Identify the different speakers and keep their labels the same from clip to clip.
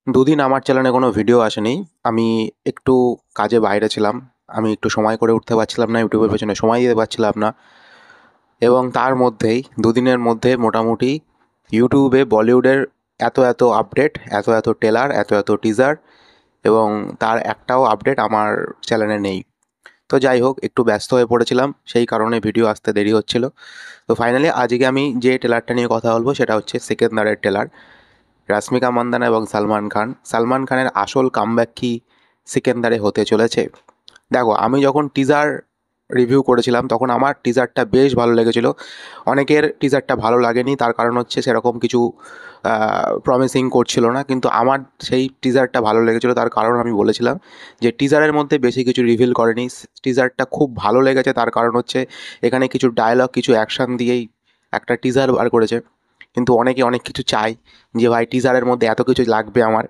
Speaker 1: দুদিন আমার চ্যানেলে কোনো ভিডিও আসেনি। আমি একটু কাজে বাইরে ছিলাম। আমি একটু সময় করে উঠতে পারছিলাম না, ইউটিউবের পেছনে সময় দিতে পারছিলাম না। এবং তার মধ্যেই দুদিনের মধ্যে মোটামুটি ইউটিউবে বলিউডের এত এত আপডেট, এত এত ট্রেলার, এত এত টিজার, এবং তার একটাও আপডেট আমার চ্যানেলে নেই। তো যাই হোক, একটু ব্যস্ত হয়ে পড়েছিলাম, সেই কারণে ভিডিও আসতে দেরি হচ্ছিল। তো ফাইনালি আজকে আমি যে ট্রেলারটা নিয়ে কথা বলবো সেটা হচ্ছে সিকান্দারের ট্রেলার। রাশ্মিকা মান্দানা এবং সালমান খান। সালমান খানের আসল কামব্যাক কি সিকান্দারে হতে চলেছে? দেখো, আমি যখন টিজার রিভিউ করেছিলাম তখন আমার টিজারটা বেশ ভালো লেগেছিল। অনেকের টিজারটা ভালো লাগেনি, তার কারণ হচ্ছে সেরকম কিছু প্রমিসিং করছিল না, কিন্তু আমার সেই টিজারটা ভালো লেগেছিল। তার কারণ আমি বলেছিলাম যে টিজারের মধ্যে বেশি কিছু রিভিল করেনি। টিজারটা খুব ভালো লেগেছে, তার কারণ হচ্ছে এখানে কিছু ডায়লগ, কিছু অ্যাকশন দিয়েই একটা টিজার বার করেছে। কিন্তু অনেকে অনেক কিছু চায় যে ভাই টিজারের মধ্যে এত কিছু লাগবে আমার,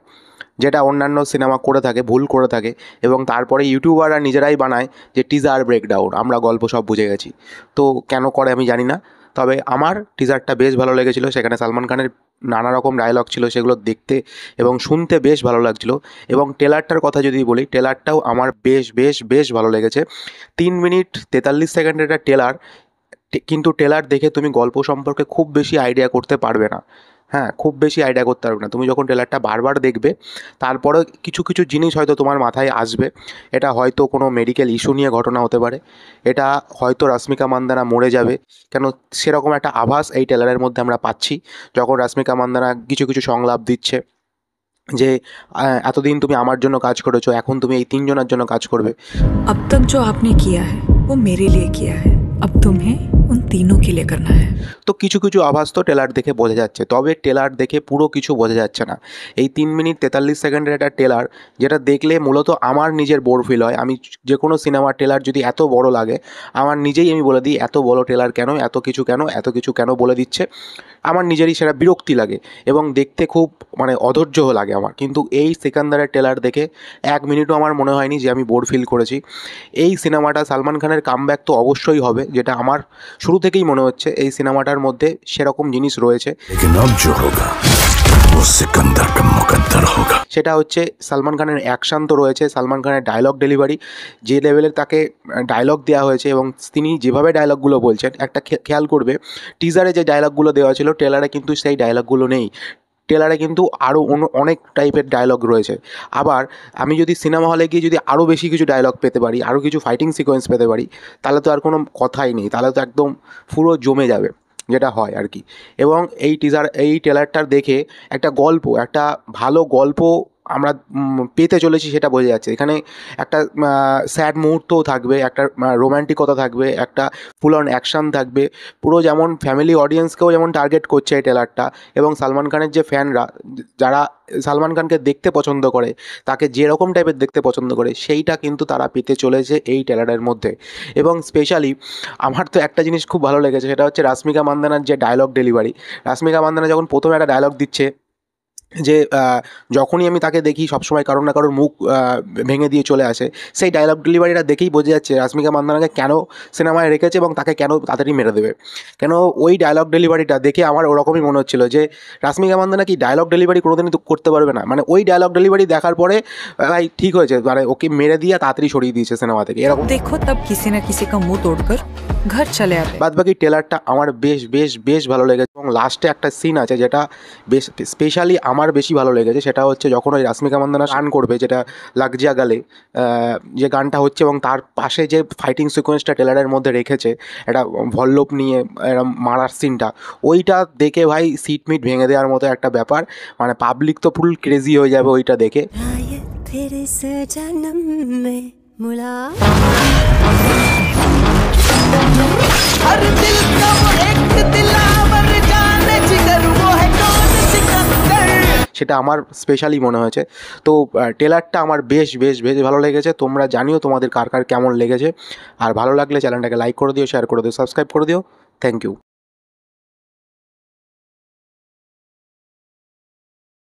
Speaker 1: যেটা অন্যান্য সিনেমা করে থাকে, ভুল করে থাকে। এবং তারপরে ইউটিউবাররা নিজেরাই বানায় যে টিজার ব্রেকডাউন, আমরা গল্প সব বুঝে গেছি। তো কেন করে আমি জানি না, তবে আমার টিজারটা বেশ ভালো লেগেছিলো। সেখানে সালমান খানের নানা রকম ডায়লগ ছিল, সেগুলো দেখতে এবং শুনতে বেশ ভালো লাগছিল। এবং ট্রেলারটার কথা যদি বলি, ট্রেলারটাও আমার বেশ বেশ বেশ ভালো লেগেছে। 3 মিনিট 43 সেকেন্ডের একটা ট্রেলার, কিন্তু ট্রেলার দেখে তুমি গল্প সম্পর্কে খুব বেশি আইডিয়া করতে পারবে না। হ্যাঁ, খুব বেশি আইডিয়া করতে পারবে না। তুমি যখন ট্রেলারটা বারবার দেখবে, তারপরেও কিছু কিছু জিনিস হয়তো তোমার মাথায় আসবে। এটা হয়তো কোনো মেডিকেল ইস্যু নিয়ে ঘটনা হতে পারে, এটা হয়তো রাশ্মিকা মান্দানা মরে যাবে, কেন সেরকম একটা আভাস এই ট্রেলারের মধ্যে আমরা পাচ্ছি। যখন রাশ্মিকা মান্দানা কিছু কিছু সংলাপ দিচ্ছে যে এতদিন তুমি আমার জন্য কাজ করেছো, এখন তুমি এই তিনজনের জন্য কাজ করবে।
Speaker 2: अब तक जो आपने किया है वो मेरे लिए किया है, अब तुम्हें उन तीनों के लिए करना है।
Speaker 1: তো কিছু কিছু আভাস তো ট্রেলার দেখে বোঝা যাচ্ছে, তবে ট্রেলার দেখে পুরো কিছু বোঝা যাচ্ছে না। এই 3 মিনিট 43 সেকেন্ডের একটা ট্রেলার, যেটা দেখলে মূলত আমার নিজের বোর ফিল হয়। আমি যে কোনো সিনেমার ট্রেলার যদি এত বড় লাগে, আমার নিজেই আমি বলে দিই এত বড় ট্রেলার কেন, এত কিছু কেন, এত কিছু কেন বলে দিচ্ছে। আমার নিজেরই সেটা বিরক্তি লাগে এবং দেখতে খুব মানে অধৈর্য লাগে আমার। কিন্তু এই সিকান্দারের ট্রেলার দেখে 1 মিনিটও আমার মনে হয়নি যে আমি বোর ফিল করেছি। এই সিনেমাটা সালমান খানের কামব্যাক তো অবশ্যই হবে, যেটা আমার শুরু থেকেই মনে হচ্ছে এই সিনেমাটার মধ্যে সেরকম জিনিস রয়েছে। সেটা হচ্ছে সালমান খানের অ্যাকশান তো রয়েছে, সালমান খানের ডায়লগ ডেলিভারি, যে লেভেলের তাকে ডায়লগ দেওয়া হয়েছে এবং তিনি যেভাবে ডায়লগগুলো বলছেন, একটা খেয়াল করবে টিজারে যে ডায়লগগুলো দেওয়া ছিল ট্রেলারে কিন্তু সেই ডায়লগগুলো নেই। ট্রেলারে কিন্তু আরও অনেক টাইপের ডায়লগ রয়েছে। আবার আমি যদি সিনেমা হলে গিয়ে যদি আরও বেশি কিছু ডায়লগ পেতে পারি, আরও কিছু ফাইটিং সিকোয়েন্স পেতে পারি, তাহলে তো আর কোনো কথাই নেই, তাহলে তো একদম পুরো জমে যাবে, যেটা হয় আর কি। এবং এই ট্রেলারটার দেখে একটা গল্প, একটা ভালো গল্প আমরা পেতে চলেছি সেটা বোঝা যাচ্ছে। এখানে একটা স্যাড মুহূর্তও থাকবে, একটা রোম্যান্টিকতা থাকবে, একটা ফুল অন অ্যাকশান থাকবে। পুরো যেমন ফ্যামিলি অডিয়েন্সকেও যেমন টার্গেট করছে এই ট্রেলারটা, এবং সালমান খানের যে ফ্যানরা, যারা সালমান খানকে দেখতে পছন্দ করে, তাকে যেরকম টাইপের দেখতে পছন্দ করে, সেইটা কিন্তু তারা পেতে চলেছে এই ট্রেলারের মধ্যে। এবং স্পেশালি আমার তো একটা জিনিস খুব ভালো লেগেছে, সেটা হচ্ছে রাশ্মিকা মান্দানার যে ডায়লগ ডেলিভারি। রাশ্মিকা মান্দানা যখন প্রথমে একটা ডায়লগ দিচ্ছে যে যখনই আমি তাকে দেখি সবসময় কারোর না কারোর মুখ ভেঙে দিয়ে চলে আসে, সেই ডায়লগ ডেলিভারিটা দেখেই বোঝা যাচ্ছে রাশ্মিকা মান্দানাকে কেন সিনেমায় রেখেছে এবং তাকে কেন তাড়াতাড়ি মেরে দেবে। কেন ওই ডায়লগ ডেলিভারিটা দেখে আমার ওরকমই মনে হচ্ছিল যে রাশ্মিকা মান্দানা কি ডায়লগ ডেলিভারি কোনোদিনই তো করতে পারবে না। মানে ওই ডায়লগ ডেলিভারি দেখার পরে ভাই ঠিক হয়েছে, মানে ওকে মেরে দিয়ে তাড়াতাড়ি সরিয়ে দিয়েছে সিনেমা থেকে, এরকম।
Speaker 2: देखो तब किसी न किसी का मुंह तोड़कर घर चले आते।
Speaker 1: বাদবাকি ট্রেলারটা আমার বেশ বেশ বেশ ভালো লেগেছে। এবং লাস্টে একটা সিন আছে যেটা বেশ স্পেশালি আমার বেশি ভালো লেগেছে, সেটা হচ্ছে যখন ওই রাশ্মিকা মান্দানা গান করবে, যেটা লাগ যা গালে, যে গানটা হচ্ছে, এবং তার পাশে যে ফাইটিং সিকোয়েন্সটা ট্রেলারের মধ্যে রেখেছে, একটা ভল্লুক নিয়ে এরম মারার সিনটা, ওইটা দেখে ভাই সিট মিট ভেঙে দেওয়ার মতো একটা ব্যাপার। মানে পাবলিক তো ফুল ক্রেজি হয়ে যাবে ওইটা দেখে।
Speaker 3: फिर इस जन्म में हर दिल का वो एक दिलावर जाने जिगर वो है कौन सिकंदर।
Speaker 1: সেটা আমার স্পেশালি মনে হয়েছে। তো ট্রেলারটা আমার বেশ বেশ বেশ ভালো লেগেছে। তোমরা জানিও তোমাদের কার কার কেমন লেগেছে। আর ভালো লাগলে চ্যানেলটাকে লাইক করে দিও, শেয়ার করে দিও, সাবস্ক্রাইব করে দিও। Thank you.